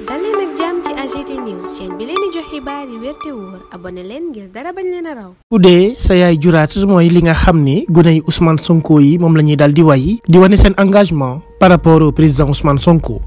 dal leen ak jàmm ci AGT News chaîne bi leen di jox xibaar yi wér te wóor abonné leen ngir dara bañ leen a raw. bu dee sa yaay juraat mooy li nga xam ne guney Ousmane Sonko yi moom la ñuy daal di way di wane seen engagement par rapport au président Ousmane Sonko.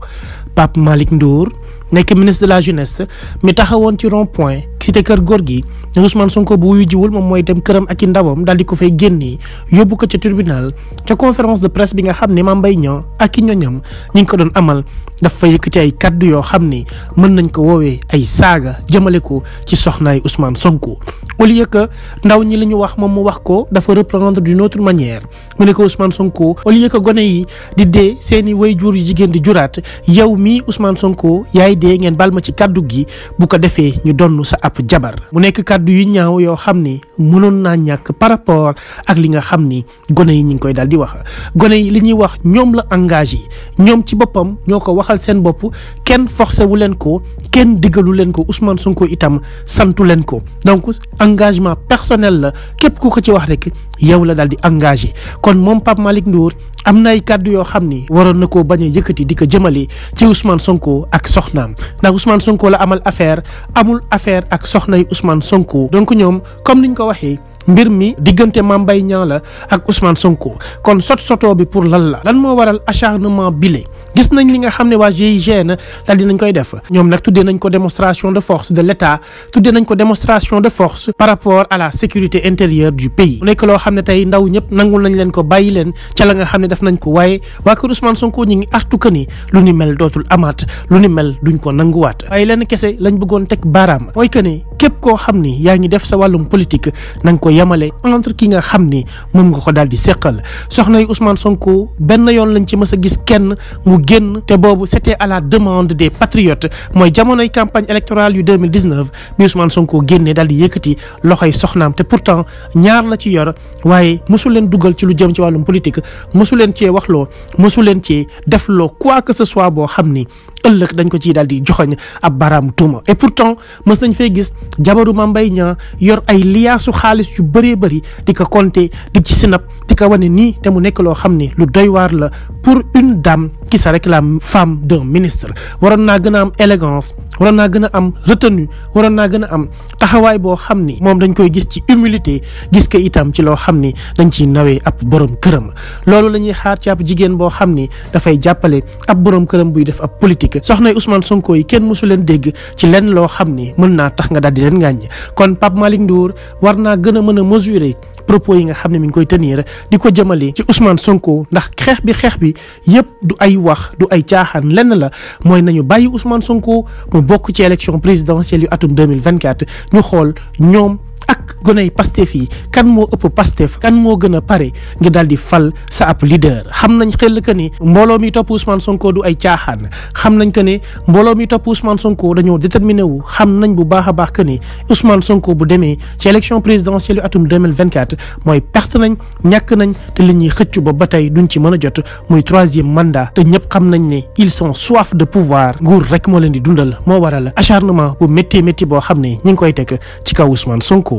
Pape Malick Ndour nekk ministre de la jeunesse mi taxawoon ci rond point quitté kër góor gi ne Ousmane Sonko bu wuyu jiwul moom mooy dem këram ak i ndawam daal di ko fay génnee yóbbu ko ca tribunal ca conférence de presse bi nga xam ne Mame Mbaye Niang ak i ñoñam ñi ngi ko doon amal dafa yëkkati ay kaddu yoo xam ne mën nañ ko woowee ay saaga jëmale ko ci soxnaay Ousmane Sonko. au lieu que ndaw ñi li ñu wax moom mu wax ko dafa reprendre d'une autre manière mu ne ko Ousmane Sonko au lieu que gone yi di dee seeni waajur yu jigéen di juraat yow mii Ousmane Sonko yaay dee ngeen bal ma ci kaddu gi bu ko defee ñu donn sa ab jabar. mu nekk kaddu yu ñaaw yoo xam ni mënoon naa ñàkk par rapport ak li nga xam ni gone yi ñu ngi koy daal di wax gone yi li ñuy wax ñoom la engagé ñoom ci boppam ñoo ko waxal seen bopp kenn forcé wu leen ko kenn diggalu leen ko Ousmane Sonko itam santu leen ko donc engagement personnel la képp ku ko ci wax rek yow la daal di engagé kon moom Pape Malick Ndour am na ay kàddu yoo xam ni waroon na koo bañ a yëkkati di ko jëmale ci Ousmane Sonko ak soxnaam ndax Ousmane Sonko la amal affaire amul affaire ak soxnay Ousmane Sonko donc ñoom comme niñ ko waxee mbir mi diggante Mame Mbaye Niang la ak Ousmane Sonko kon soto bi pour lan moo waral acharnement bile gis nañ li nga xam ne waa GIGN daal dinañ koy def ñoom nag tuddee nañ ko démonstration de force de l'État tuddee nañ ko démonstration de force par rapport à la sécurité intérieure du pays mu nekk loo xam ne tey ndaw ñëpp nangul nañ leen ko bàyyi leen ca la nga xam ne def nañ ko waaye waa kër Ousmane Sonko ñi ngi artu que ni lu ni mel dootul amaat lu ni mel duñ ko nanguwaat waaye lenn kese lañ bëggoon teg baaraam mooy que ne képp koo xam ni yaa ngi def sa wàllum politique na nga ko yemale entre ki nga xam ni moom nga ko daal di seqal soxna yi Ousmane Sonko benn yoon lañ ci mës a gis kenn mu génn te boobu c'était à la demande des patriotes mooy jamonoy campagne électorale yu 2019 bi Ousmane Sonko génnee daal di yëkkati loxoy soxnaam te pourtant ñaar la ci yor waaye mosu leen dugal ci lu jëm ci wàllum politique mosu leen cee waxloo mosu leen cee defloo quoi que ce soit boo xam ni ëllëg dañ ko ciy daal di joxoñ ab baaraam tuuma et pourtant mës nañ fay gis jabaru Mame Mbaye Niang yor ay liyaasu xaalis yu bëree bëri di ko compter di ci sinap di ko wane nii te mu nekk loo xam ne lu doy waar la pour une dame qui se réclame femme d'un ministre waroon naa gën a am élégance waroon naa gën a am retenue waroon naa gën a am taxawaay boo xam ni moom dañ koy gis ci humilité gis ko itam ci loo xam ni dañ ciy nawee ab borom këram loolu la ñuy xaar ci ab jigéen boo xam ni dafay jàppale ab borom këram buy def ab politique soxnay Ousmane Sonko yi kenn mësu leen dégg ci lenn loo xam ni mën naa tax nga daal di leen ngàññ kon Pape Malick Ndour war naa gën a mën a mesurer propos yi nga xam ne mi ngi koy tenir di ko jëmale ci Ousmane Sonko ndax xeex bi yëpp du ay wax du ay caaxaan lenn la mooy nañu bàyyi Ousmane Sonko mu bokk ci élection présidentielle yu atum 2024 ñu xool ñoom ak goney Pastef yi kan moo ëpp Pastef kan moo gën a pare ngir daal di fal sa ab leader xam nañ xel que ni mbooloo mi topp Ousmane Sonko du ay caaxaan xam nañ que ne mbooloo mi topp Ousmane Sonko dañoo déterminé wu xam nañ bu baax a baax que ni Ousmane Sonko bu demee ci élection présidentielle yu atum 2024 mooy perte nañ ñàkk nañ te li ñuy xëccu ba tey duñ ci mën a jot muy 3e mandat te ñëpp xam nañ ne ils sont soif de pouvoir nguur rek moo leen di dundal moo waral acharnement bu métti boo xam ne ñi ngi koy teg ci kaw Ousmane Sonko.